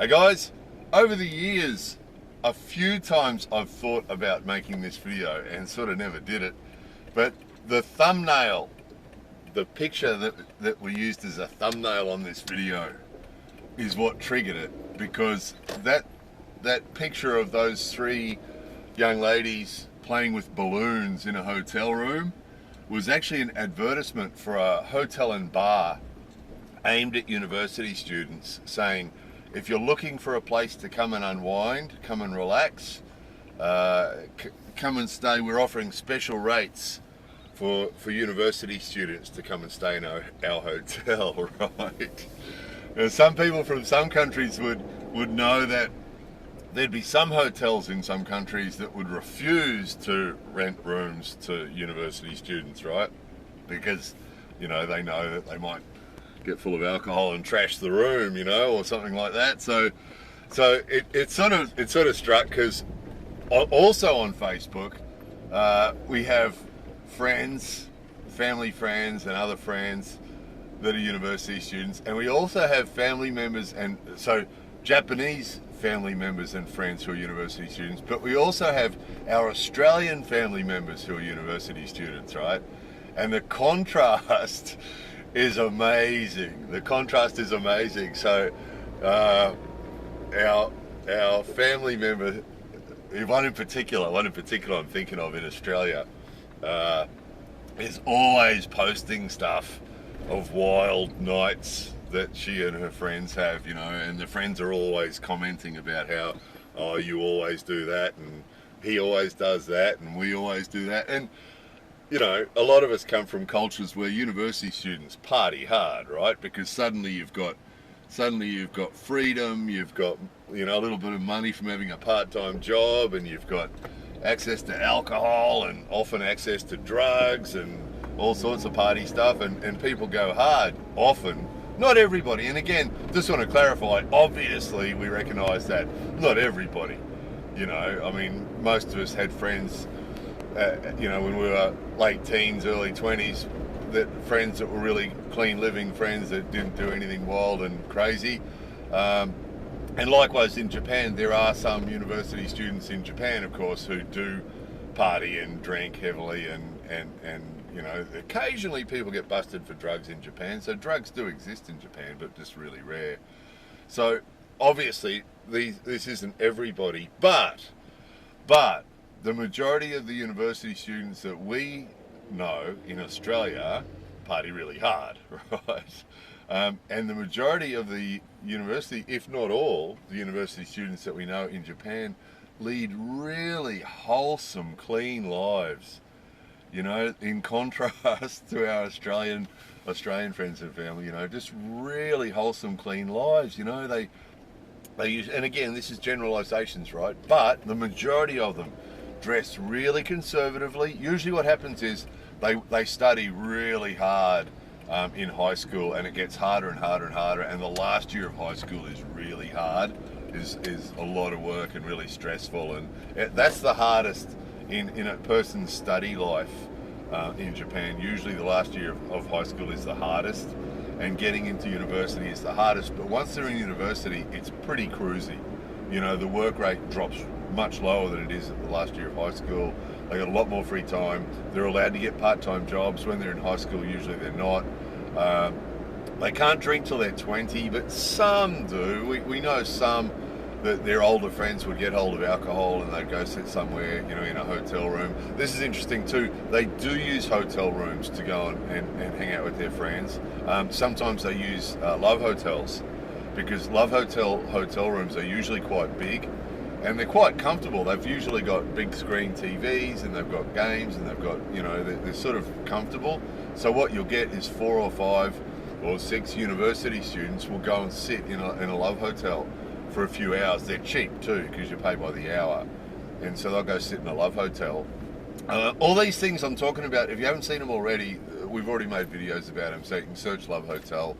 Hey guys, over the years, a few times I've thought about making this video and sort of never did it, but the thumbnail, the picture that we used as a thumbnail on this video is what triggered it, because that picture of those three young ladies playing with balloons in a hotel room was actually an advertisement for a hotel and bar aimed at university students, saying, if you're looking for a place to come and unwind, come and relax, come and stay. We're offering special rates for university students to come and stay in our hotel, right? Now, some people from some countries would know that there'd be some hotels in some countries that would refuse to rent rooms to university students, right? Because, they know that they might get full of alcohol and trash the room, or something like that. So it sort of struck, because also on Facebook we have friends, family friends and other friends that are university students, and we also have family members, and so Japanese family members and friends who are university students, but we also have our Australian family members who are university students, right? And the contrast is amazing. The contrast is amazing. So our family member, one in particular I'm thinking of in Australia, is always posting stuff of wild nights that she and her friends have, and the friends are always commenting about how, oh, you always do that, and he always does that, and we always do that. And a lot of us come from cultures where university students party hard, right? Because suddenly you've got freedom, you've got a little bit of money from having a part-time job, and you've got access to alcohol and often access to drugs and all sorts of party stuff, and people go hard often. Not everybody, and again, just want to clarify, obviously we recognise that not everybody, most of us had friends when we were late teens, early 20s, friends that were really clean living friends that didn't do anything wild and crazy. And likewise in Japan, there are some university students in Japan, of course, who do party and drink heavily, and occasionally people get busted for drugs in Japan. So drugs do exist in Japan, but just really rare. So obviously this isn't everybody, but the majority of the university students that we know in Australia party really hard, right? And the majority of the university, if not all, the university students that we know in Japan lead really wholesome, clean lives, in contrast to our Australian friends and family, just really wholesome, clean lives. They use, and again, this is generalizations, right? But the majority of them dress really conservatively. Usually what happens is they study really hard in high school, and it gets harder and harder and harder, and the last year of high school is really hard, is a lot of work and really stressful, and that's the hardest in a person's study life in Japan. Usually the last year of high school is the hardest, and getting into university is the hardest. But once they're in university, it's pretty cruisy. The work rate drops much lower than it is at the last year of high school. They got a lot more free time. They're allowed to get part-time jobs. When they're in high school, usually they're not. They can't drink till they're 20, but some do. We know some that their older friends would get hold of alcohol and they'd go sit somewhere, in a hotel room. This is interesting too. They do use hotel rooms to go and hang out with their friends. Sometimes they use love hotels, because love hotel rooms are usually quite big, and they're quite comfortable. They've usually got big screen TVs, and they've got games, and they've got, they're sort of comfortable. So what you'll get is 4 or 5 or 6 university students will go and sit in a love hotel for a few hours. They're cheap too, because you pay by the hour, and so they'll go sit in a love hotel. All these things I'm talking about, if you haven't seen them already, we've already made videos about them. So you can search Love Hotel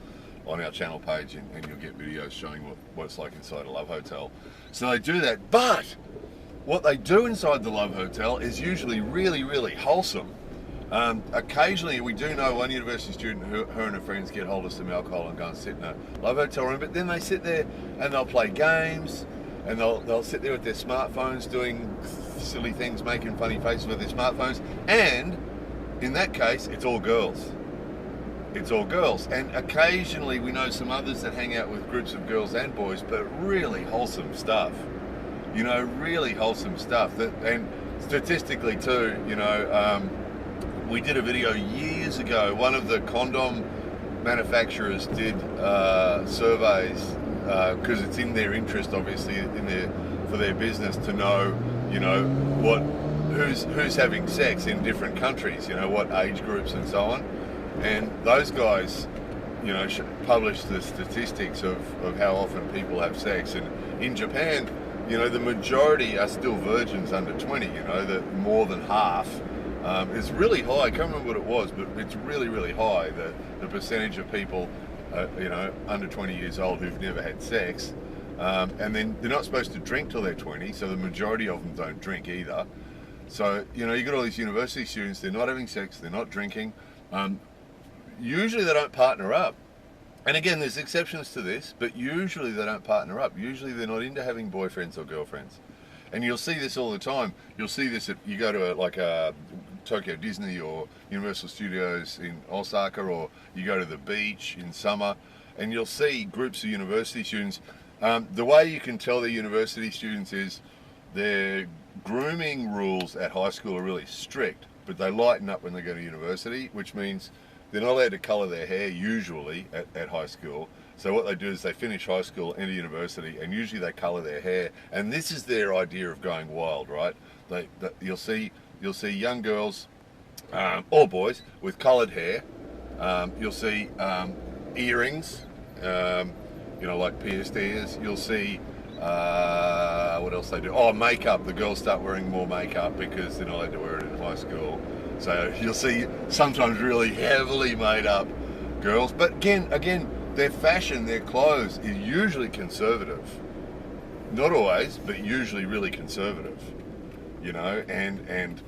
on our channel page, and you'll get videos showing what it's like inside a love hotel. So they do that, but what they do inside the love hotel is usually really, really wholesome. Occasionally, we do know one university student who her and her friends get hold of some alcohol and go and sit in a love hotel room, but then they sit there and they'll play games, and they'll sit there with their smartphones doing silly things, making funny faces with their smartphones, and in that case, it's all girls. It's all girls, and occasionally we know some others that hang out with groups of girls and boys, but really wholesome stuff. You know, really wholesome stuff. And statistically too, you know, we did a video years ago. One of the condom manufacturers did surveys because it's in their interest, obviously, for their business to know, you know, who's having sex in different countries. You know, what age groups and so on. And those guys, you know, publish the statistics of how often people have sex. And in Japan, you know, the majority are still virgins under 20, you know, that more than half. It's really high. I can't remember what it was, but it's really, really high, the percentage of people, you know, under 20 years old who've never had sex. And then they're not supposed to drink till they're 20, so the majority of them don't drink either. So, you know, you got all these university students, they're not having sex, they're not drinking. Usually they don't partner up. And again, there's exceptions to this, but usually they don't partner up. Usually they're not into having boyfriends or girlfriends. And you'll see this all the time. You'll see this you go to like a Tokyo Disney or Universal Studios in Osaka, or you go to the beach in summer, and you'll see groups of university students. The way you can tell they're university students is their grooming rules at high school are really strict, but they lighten up when they go to university, which means they're not allowed to colour their hair usually at high school. So what they do is they finish high school, enter university, and usually they colour their hair. And this is their idea of going wild, right? You'll see young girls or boys with coloured hair. You'll see earrings, you know, like pierced ears. You'll see what else they do? Oh, makeup. The girls start wearing more makeup because they're not allowed to wear it in high school. So you'll see sometimes really heavily made up girls. But again, their fashion, their clothes is usually conservative. Not always, but usually really conservative. You know, and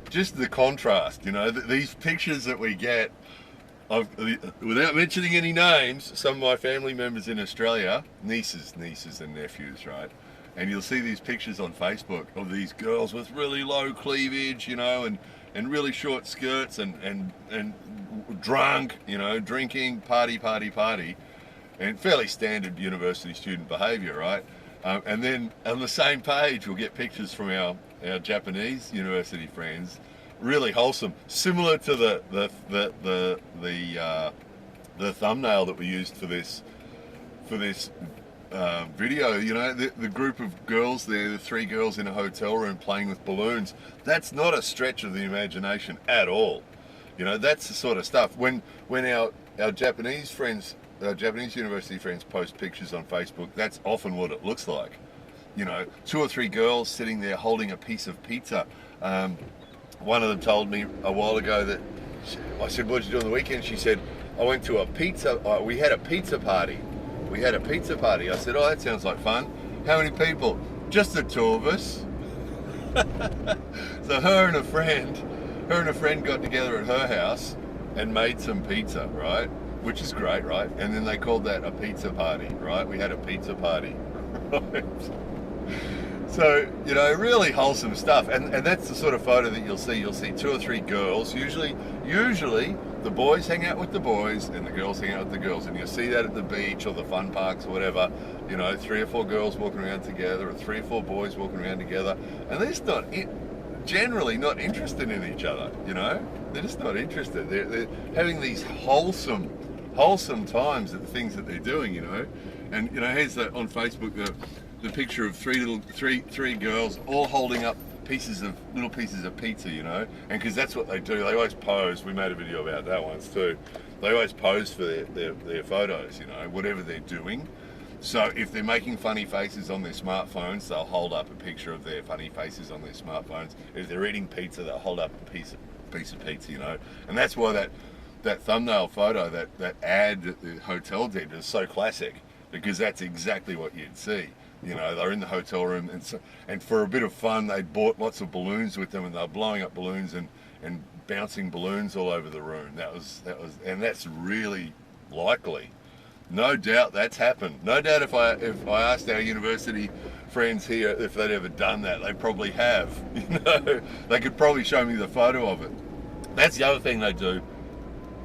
just the contrast, you know, these pictures that we get of, without mentioning any names, some of my family members in Australia, nieces and nephews, right? And you'll see these pictures on Facebook of these girls with really low cleavage, you know, and really short skirts and drunk, you know, drinking, party, and fairly standard university student behaviour, right? And then on the same page, we'll get pictures from our Japanese university friends, really wholesome, similar to the thumbnail that we used for this video. You know, the group of girls there, the 3 girls in a hotel room playing with balloons. That's not a stretch of the imagination at all. You know, that's the sort of stuff. When our Japanese friends, our Japanese university friends post pictures on Facebook, that's often what it looks like. You know, 2 or 3 girls sitting there holding a piece of pizza. One of them told me a while ago that, I said, what did you do on the weekend? She said, I went to a pizza, we had a pizza party. I said, oh, that sounds like fun. How many people? Just the 2 of us. So her and a friend got together at her house and made some pizza, right? Which is great, right? And then they called that a pizza party, right? We had a pizza party. Right? So, you know, really wholesome stuff. And that's the sort of photo that you'll see. You'll see 2 or 3 girls. Usually the boys hang out with the boys and the girls hang out with the girls. And you'll see that at the beach or the fun parks or whatever. You know, 3 or 4 girls walking around together or 3 or 4 boys walking around together. And they're just generally not interested in each other, you know? They're just not interested. They're having these wholesome times at the things that they're doing, you know? And, you know, here's on Facebook the picture of three girls all holding up little pieces of pizza, you know, and because that's what they do. They always pose. We made a video about that once too. They always pose for their photos, you know, whatever they're doing. So if they're making funny faces on their smartphones, they'll hold up a picture of their funny faces on their smartphones. If they're eating pizza, they'll hold up a piece of pizza, you know. And that's why that thumbnail photo, that ad that the hotel did is so classic, because that's exactly what you'd see. You know, they're in the hotel room, and for a bit of fun, they bought lots of balloons with them, and they're blowing up balloons and and bouncing balloons all over the room. And that's really likely. No doubt that's happened. No doubt if I asked our university friends here if they'd ever done that, they probably have. You know, they could probably show me the photo of it. That's the other thing they do.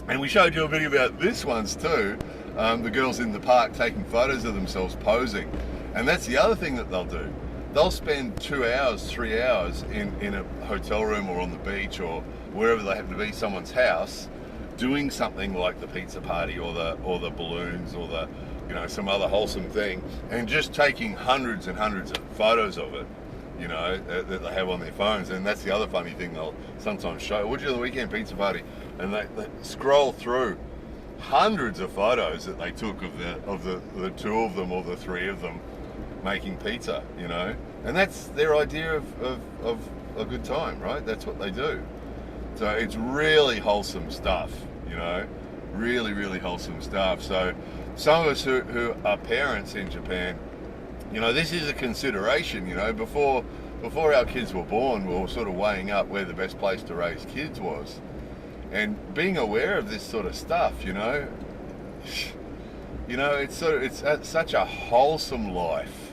And we showed you a video about this once too. The girls in the park taking photos of themselves posing. And that's the other thing that they'll do. They'll spend 2 hours, 3 hours in a hotel room or on the beach or wherever they happen to be, someone's house, doing something like the pizza party or the balloons or the, you know, some other wholesome thing, and just taking hundreds and hundreds of photos of it, you know, that they have on their phones. And that's the other funny thing they'll sometimes show. What'd you do the weekend pizza party? And they scroll through hundreds of photos that they took of the two of them or the three of them making pizza, you know. And that's their idea of a good time, right? That's what they do. So it's really wholesome stuff, you know, really, really wholesome stuff. So some of us who are parents in Japan, you know, this is a consideration, you know. Before our kids were born, we were sort of weighing up where the best place to raise kids was. And being aware of this sort of stuff, you know, it's such a wholesome life,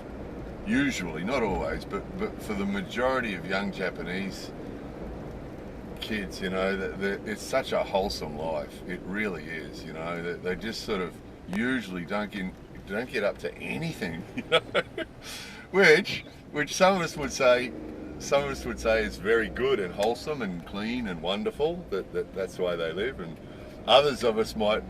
usually, not always, but for the majority of young Japanese kids, you know, it's such a wholesome life. It really is, you know. They just sort of usually don't get up to anything, you know, which some of us would say is very good and wholesome and clean and wonderful. That's the way they live, and others of us might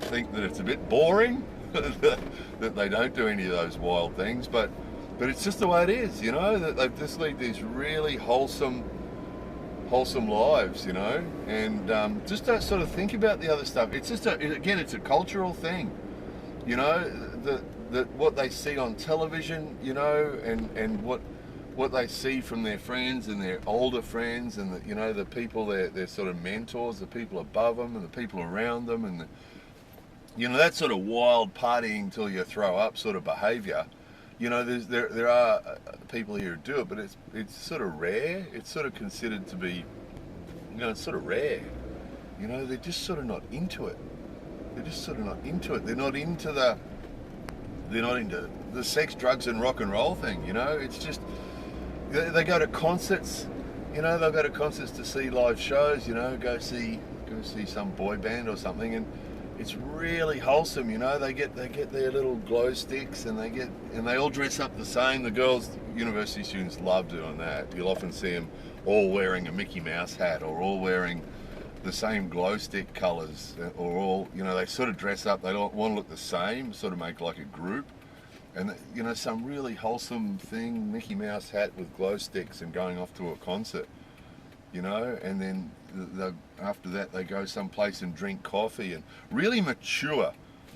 think that it's a bit boring that they don't do any of those wild things. But it's just the way it is, you know. That they just lead these really wholesome lives, you know, and just don't sort of think about the other stuff. It's just it's a cultural thing, you know. That what they see on television, you know, and what they see from their friends and their older friends and you know, the people, their sort of mentors, the people above them and the people around them, and you know, that sort of wild partying till you throw up sort of behaviour. You know, there are people here who do it, but it's sort of rare. It's sort of considered to be, you know, it's sort of rare. You know, they're just sort of not into it. They're just sort of not into it. They're not into the sex, drugs, and rock and roll thing. You know, it's just they go to concerts. You know, they'll go to concerts to see live shows. You know, go see some boy band or something, and it's really wholesome, you know. They get their little glow sticks, and they all dress up the same. The girls, university students, love doing that. You'll often see them all wearing a Mickey Mouse hat, or all wearing the same glow stick colours, or all, you know, they sort of dress up. They don't want to look the same, sort of make like a group, and you know, some really wholesome thing, Mickey Mouse hat with glow sticks, and going off to a concert, you know, and then after that they go someplace and drink coffee, and really mature,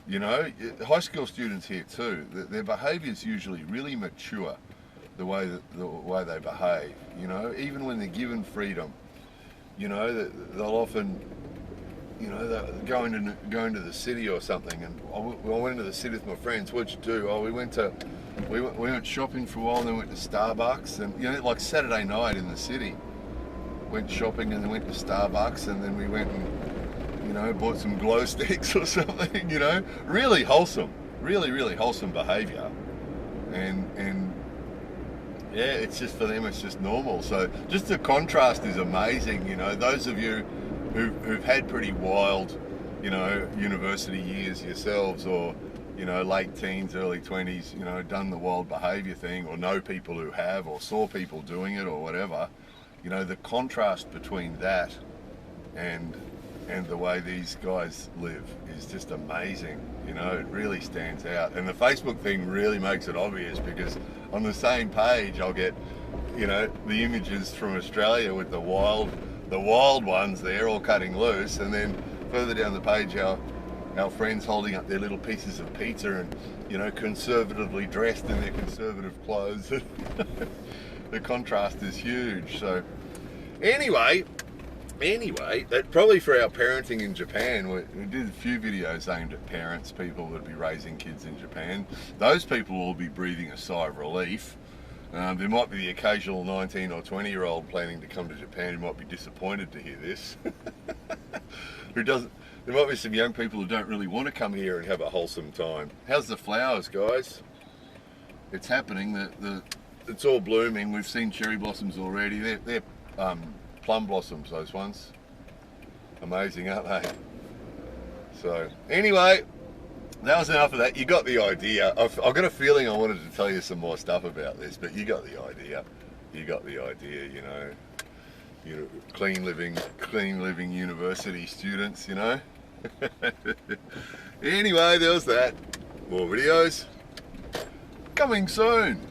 you know. High school students here too, their behaviour is usually really mature, the way they behave, you know, even when they're given freedom. You know, they'll often, you know, they're going to the city or something, and I went into the city with my friends. What'd you do? Oh, we went shopping for a while, and then went to Starbucks, and you know, like Saturday night in the city. Went shopping and then went to Starbucks, and then we went and, you know, bought some glow sticks or something, you know. Really wholesome, really wholesome behaviour, and yeah, it's just, for them it's just normal. So just the contrast is amazing, you know. Those of you who've had pretty wild, you know, university years yourselves, or, you know, late teens, early 20s, you know, done the wild behaviour thing, or know people who have, or saw people doing it, or whatever. You know, the contrast between that and the way these guys live is just amazing. You know, it really stands out. And the Facebook thing really makes it obvious, because on the same page I'll get, you know, the images from Australia with the wild ones there all cutting loose, and then further down the page our friends holding up their little pieces of pizza and, you know, conservatively dressed in their conservative clothes. The contrast is huge. So anyway, that probably for our parenting in Japan, we did a few videos aimed at people that would be raising kids in Japan. Those people will be breathing a sigh of relief, There might be the occasional 19 or 20-year-old planning to come to Japan who might be disappointed to hear this. Who doesn't? There might be some young people who don't really want to come here and have a wholesome time. How's the flowers, guys? It's happening. It's all blooming. We've seen cherry blossoms already. They're plum blossoms, those ones. Amazing, aren't they? So, anyway, that was enough of that. You got the idea. I've got a feeling I wanted to tell you some more stuff about this, but you got the idea. You got the idea, you know. Clean living university students, you know. Anyway, there was that. More videos coming soon.